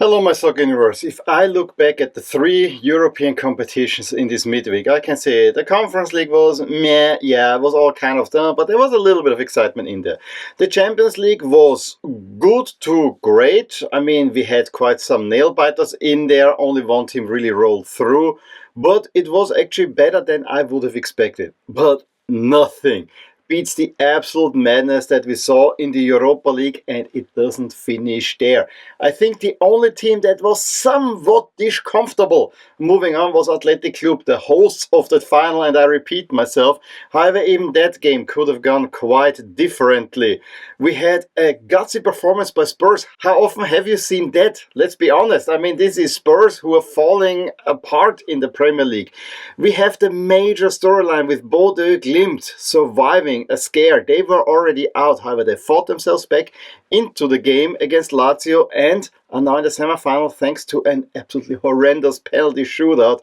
Hello, my soccer universe. If I look back at the three European competitions in this midweek, I can say the Conference League was meh, yeah, it was all kind of done, but there was a little bit of excitement in there. The Champions League was good to great. I mean, we had quite some nail biters in there, only one team really rolled through, but it was actually better than I would have expected. But nothing beats the absolute madness that we saw in the Europa League, and it doesn't finish there. I think the only team that was somewhat dish comfortable moving on was Athletic Club, the hosts of that final, and I repeat myself. However, even that game could have gone quite differently. We had a gutsy performance by Spurs. How often have you seen that? Let's be honest. I mean, this is Spurs who are falling apart in the Premier League. We have the major storyline with Bodø Glimt surviving a scare. They were already out, however, they fought themselves back into the game against Lazio and are now in the semifinal thanks to an absolutely horrendous penalty shootout.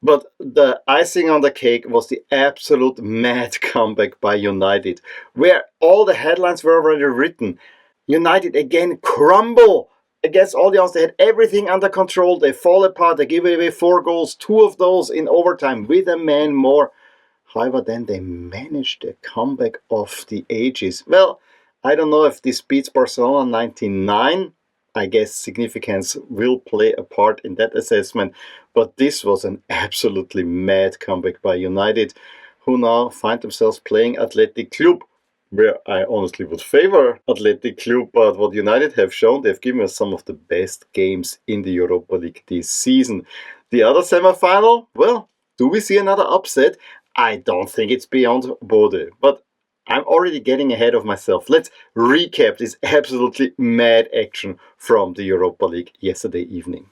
But the icing on the cake was the absolute mad comeback by United, where all the headlines were already written. United again crumble against all the odds. They had everything under control. They fall apart. They give away 4 goals, 2 of those in overtime with a man more. However, then they managed a comeback of the ages. Well, I don't know if this beats Barcelona 99. I guess significance will play a part in that assessment. But this was an absolutely mad comeback by United, who now find themselves playing Athletic Club, where I honestly would favor Athletic Club. But what United have shown, they've given us some of the best games in the Europa League this season. The other semi-final, well, do we see another upset? I don't think it's beyond Bodø, but I'm already getting ahead of myself. Let's recap this absolutely mad action from the Europa League yesterday evening.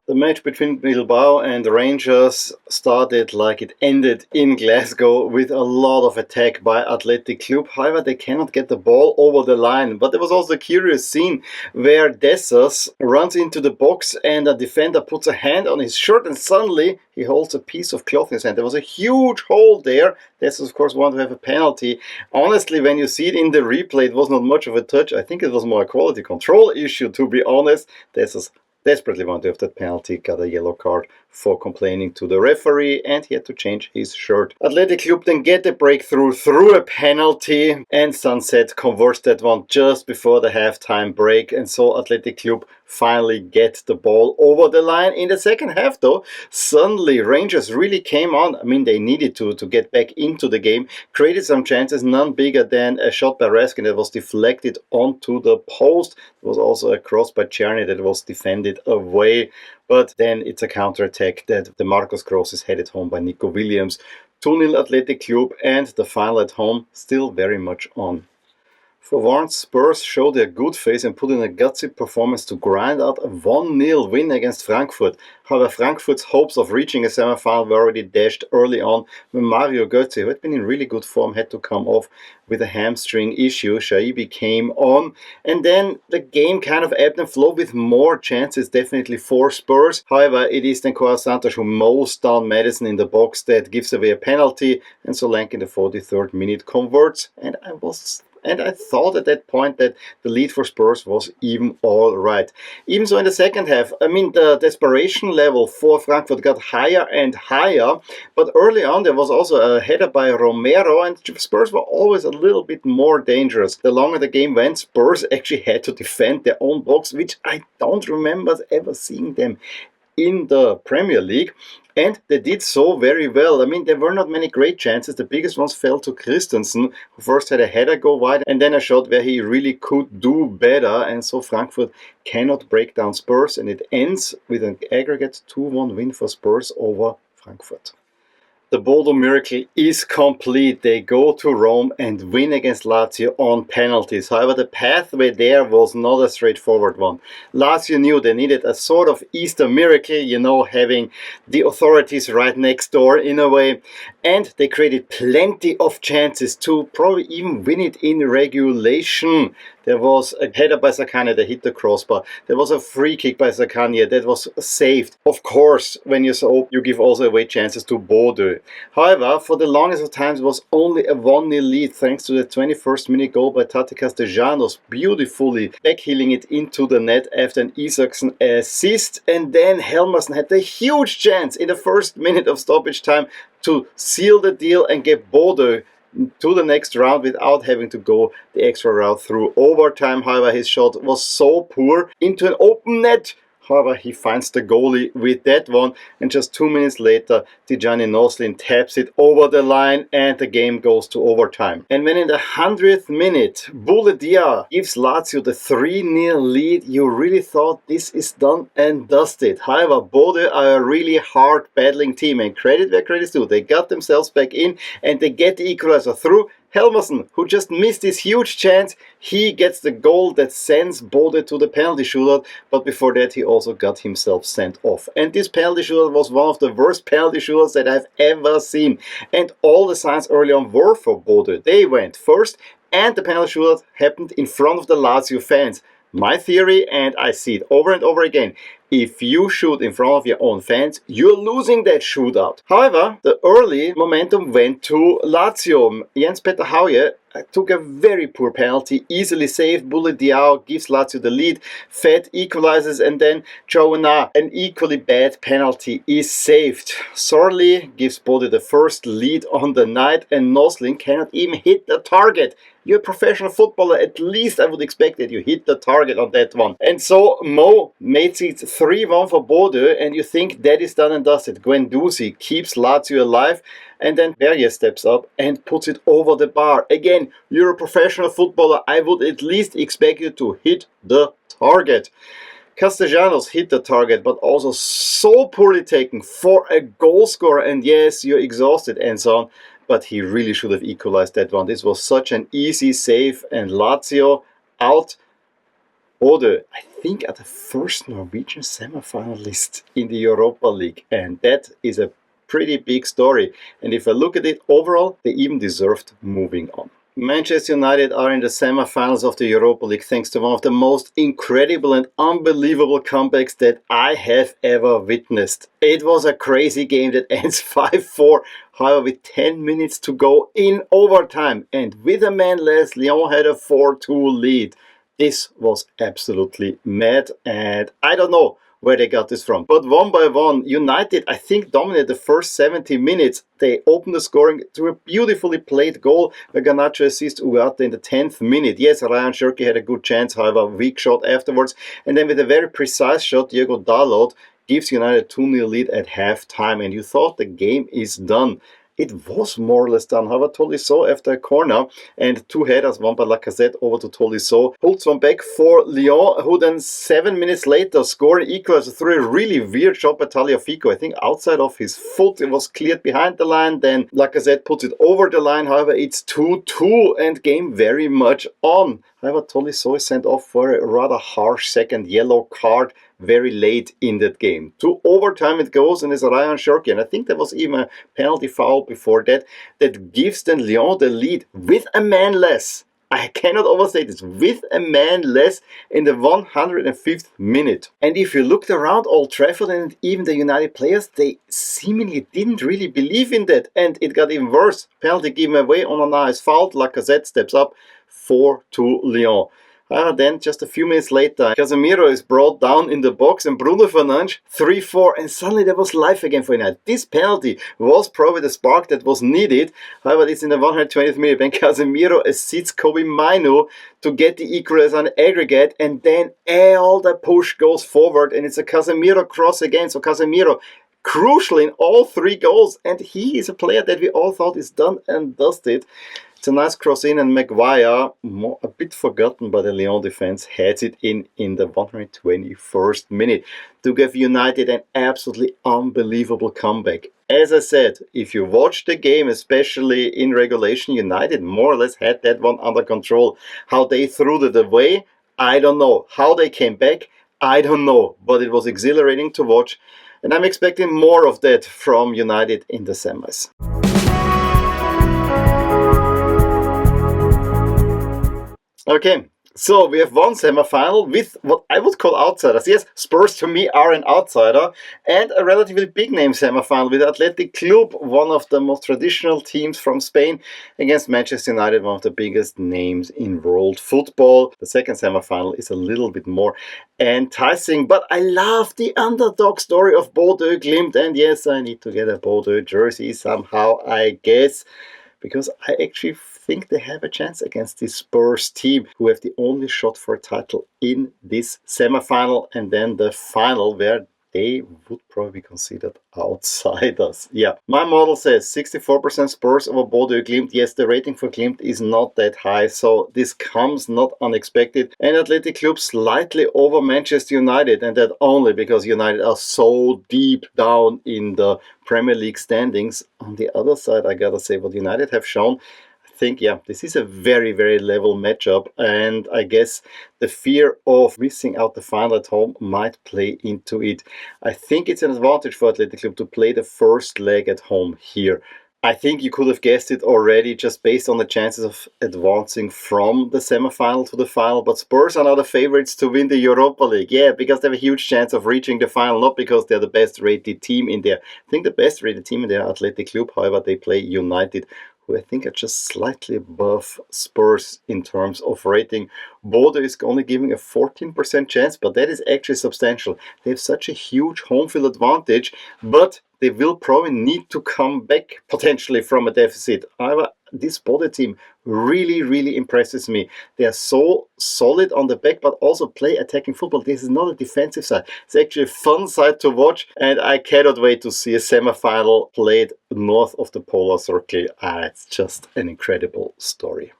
The match between Bilbao and Rangers started like it ended in Glasgow with a lot of attack by Athletic Club. However, they cannot get the ball over the line. But there was also a curious scene where Dessers runs into the box and a defender puts a hand on his shirt and suddenly he holds a piece of cloth in his hand. There was a huge hole there. Dessers, of course, wanted to have a penalty. Honestly, when you see it in the replay, it was not much of a touch. I think it was more a quality control issue, to be honest. Dessers desperately wanted to have that penalty, got a yellow card for complaining to the referee, and he had to change his shirt. Athletic Club then get the breakthrough through a penalty, and Sunset converts that one just before the halftime break, and so Athletic Club finally get the ball over the line. In the second half, though, suddenly Rangers really came on. I mean, they needed to get back into the game, created some chances, none bigger than a shot by Raskin that was deflected onto the post. There was also a cross by Czerny that was defended away. But then it's a counter-attack that the Marcos cross is headed home by Nico Williams. 2-0 Athletic Club, and the final at home still very much on. For once, Spurs showed their good face and put in a gutsy performance to grind out a 1-0 win against Frankfurt. However, Frankfurt's hopes of reaching a semi-final were already dashed early on when Mario Götze, who had been in really good form, had to come off with a hamstring issue. Shaibi came on, and then the game kind of ebbed and flowed with more chances definitely for Spurs. However, it is then Coa Santos who mows down Madison in the box that gives away a penalty, and Solanke in the 43rd minute converts, and I thought at that point that the lead for Spurs was even all right. Even so in the second half, I mean, the desperation level for Frankfurt got higher and higher, but early on there was also a header by Romero, and Spurs were always a little bit more dangerous. The longer the game went, Spurs actually had to defend their own box, which I don't remember ever seeing them in the Premier League. And they did so very well. I mean, there were not many great chances. The biggest ones fell to Christensen, who first had a header go wide and then a shot where he really could do better. And so Frankfurt cannot break down Spurs, and it ends with an aggregate 2-1 win for Spurs over Frankfurt. The Bodø miracle is complete. They go to Rome and win against Lazio on penalties. However, the pathway there was not a straightforward one. Lazio knew they needed a sort of Easter miracle, you know, having the authorities right next door in a way. And they created plenty of chances to probably even win it in regulation. There was a header by Sakanya that hit the crossbar. There was a free kick by Sakanya that was saved. Of course, when you're so open, you give also away chances to Bodø. However, for the longest of times, it was only a 1-0 lead thanks to the 21st minute goal by Tati Castellanos, beautifully backheeling it into the net after an Isaksen assist. And then Helmersen had the huge chance in the first minute of stoppage time to seal the deal and get Bodø to the next round without having to go the extra route through overtime. However, his shot was so poor into an open net. However, he finds the goalie with that one, and just 2 minutes later, Tijani Noslin taps it over the line and the game goes to overtime. And when in the 100th minute, Buledia gives Lazio the 3-0 lead, you really thought this is done and dusted. However, Bodø are a really hard battling team, and credit where credit's due. They got themselves back in and they get the equalizer through. Helmersen, who just missed this huge chance, he gets the goal that sends Bodø to the penalty shootout, but before that he also got himself sent off. And this penalty shootout was one of the worst penalty shootouts that I've ever seen. And all the signs early on were for Bodø. They went first, and the penalty shootout happened in front of the Lazio fans. My theory, and I see it over and over again, if you shoot in front of your own fans, you're losing that shootout. However, the early momentum went to Lazio. Jens-Peter Hauge took a very poor penalty, easily saved. Buledia gives Lazio the lead. Fed equalizes, and then Joana, an equally bad penalty, is saved. Sorley gives Bodø the first lead on the night, and Noslin cannot even hit the target. You're a professional footballer, at least I would expect that you hit the target on that one. And so Mo makes it 3-1 for Bodø, and you think that is done and dusted. Guendouzi keeps Lazio alive, and then Berge steps up and puts it over the bar. Again, you're a professional footballer, I would at least expect you to hit the target. Castellanos hit the target, but also so poorly taken for a goal scorer, and yes, you're exhausted and so on. But he really should have equalized that one. This was such an easy save, and Lazio out. Bodø, I think, are the first Norwegian semifinalists in the Europa League, and that is a pretty big story. And if I look at it overall, they even deserved moving on. Manchester United are in the semifinals of the Europa League thanks to one of the most incredible and unbelievable comebacks that I have ever witnessed. It was a crazy game that ends 5-4, however with 10 minutes to go in overtime, and with a man less, Lyon had a 4-2 lead. This was absolutely mad, and I don't know where they got this from. But one by one, United, I think, dominated the first 70 minutes. They opened the scoring through a beautifully played goal. Garnacho assists Ugarte in the 10th minute. Yes, Ryan Cherki had a good chance, however, weak shot afterwards. And then with a very precise shot, Diego Dalot gives United a 2-0 lead at half-time. And you thought the game is done. It was more or less done. However, Tolisso after a corner and two headers, one by Lacazette over to Tolisso, holds one back for Lyon, who then 7 minutes later scored an equalizer through a really weird shot by Tagliafico. I think outside of his foot, it was cleared behind the line. Then Lacazette puts it over the line. However, it's 2-2 and game very much on. However, Tolisso is sent off for a rather harsh second yellow card very late in that game. To overtime it goes, and it's Ryan Cherki, and I think there was even a penalty foul before that, that gives then Lyon the lead with a man less. I cannot overstate this, with a man less in the 105th minute. And if you looked around Old Trafford and even the United players, they seemingly didn't really believe in that, and it got even worse. Penalty given away, Onana is fouled, Lacazette steps up, 4-2 Lyon. Then, just a few minutes later, Casemiro is brought down in the box and Bruno Fernandes 3-4, and suddenly there was life again for United. This penalty was probably the spark that was needed. However, it's in the 120th minute when Casemiro assists Kobe Mainu to get the equalizer on aggregate, and then all the push goes forward, and it's a Casemiro cross again. So Casemiro crucial in all three goals, and he is a player that we all thought is done and dusted. It's a nice cross in, and Maguire, a bit forgotten by the Lyon defense, heads it in the 121st minute to give United an absolutely unbelievable comeback. As I said, if you watch the game, especially in regulation, United more or less had that one under control. How they threw it away, I don't know. How they came back, I don't know. But it was exhilarating to watch, and I'm expecting more of that from United in the semis. Okay, so we have one semi-final with what I would call outsiders. Yes, Spurs to me are an outsider, and a relatively big name semi-final with Athletic Club, one of the most traditional teams from Spain, against Manchester United, one of the biggest names in world football. The second semi-final is a little bit more enticing, but I love the underdog story of Bodø Glimt, and yes, I need to get a Bodø jersey somehow, I guess, because I actually think they have a chance against this Spurs team, who have the only shot for a title in this semi-final and then the final, where they would probably be considered outsiders. Yeah, my model says 64% Spurs over Bodø Glimt. Yes, the rating for Glimt is not that high, so this comes not unexpected. And Athletic Club slightly over Manchester United, and that only because United are so deep down in the Premier League standings. On the other side, I gotta say, what United have shown, think, yeah, this is a very, very level matchup, and I guess the fear of missing out the final at home might play into it. I think it's an advantage for Athletic Club to play the first leg at home here. I think you could have guessed it already just based on the chances of advancing from the semi-final to the final, but Spurs are now the favorites to win the Europa League. Yeah, because they have a huge chance of reaching the final, not because they're the best rated team in there. I think the best rated team in there, Athletic Club, however, they play United, who I think are just slightly above Spurs in terms of rating. Bodø is only giving a 14% chance, but that is actually substantial. They have such a huge home field advantage, but they will probably need to come back potentially from a deficit. However, this Bodø team really, really impresses me. They are so solid on the back, but also play attacking football. This is not a defensive side. It's actually a fun side to watch, and I cannot wait to see a semi-final played north of the Polar Circle. It's just an incredible story.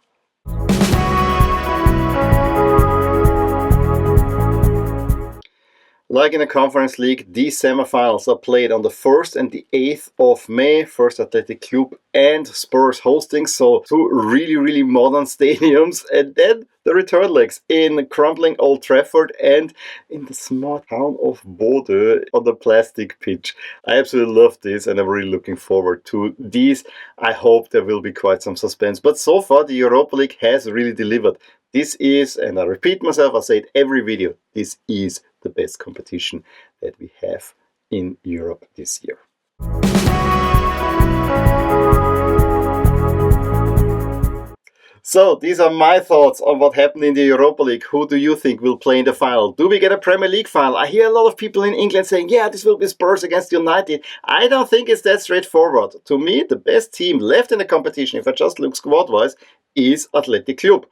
Like in the Conference League, these semi-finals are played on the 1st and the 8th of May. First Athletic Club and Spurs hosting, so two really, really modern stadiums. And then the return legs in crumbling Old Trafford and in the small town of Bodø on the plastic pitch. I absolutely love this, and I'm really looking forward to these. I hope there will be quite some suspense. But so far, the Europa League has really delivered. This is, and I repeat myself, I say it every video, this is the best competition that we have in Europe this year. So these are my thoughts on what happened in the Europa League. Who do you think will play in the final? Do we get a Premier League final? I hear a lot of people in England saying, yeah, this will be Spurs against United. I don't think it's that straightforward. To me, the best team left in the competition, if I just look squad-wise, is Athletic Club.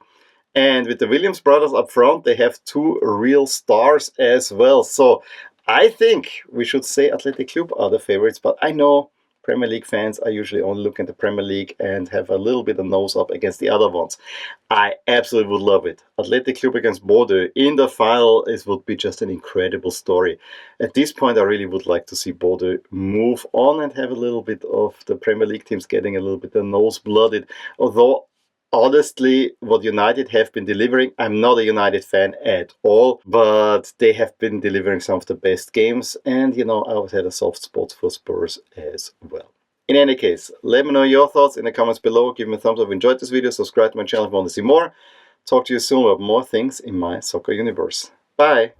And with the Williams brothers up front, they have two real stars as well. So I think we should say Athletic Club are the favorites, but I know Premier League fans are usually only looking at the Premier League and have a little bit of nose up against the other ones. I absolutely would love it. Athletic Club against Bodø in the final would be just an incredible story. At this point, I really would like to see Bodø move on and have a little bit of the Premier League teams getting a little bit of nose blooded. Although honestly, what United have been delivering, I'm not a United fan at all, but they have been delivering some of the best games, and I always had a soft spot for Spurs as well. In any case, let me know your thoughts in the comments below. Give me a thumbs up if you enjoyed this video, subscribe to my channel if you want to see more. Talk to you soon about more things in my soccer universe. Bye!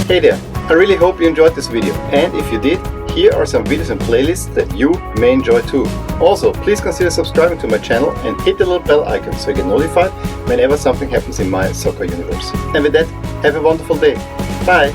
Hey there, I really hope you enjoyed this video, and if you did, here are some videos and playlists that you may enjoy too. Also, please consider subscribing to my channel and hit the little bell icon so you get notified whenever something happens in my soccer universe. And with that, have a wonderful day. Bye!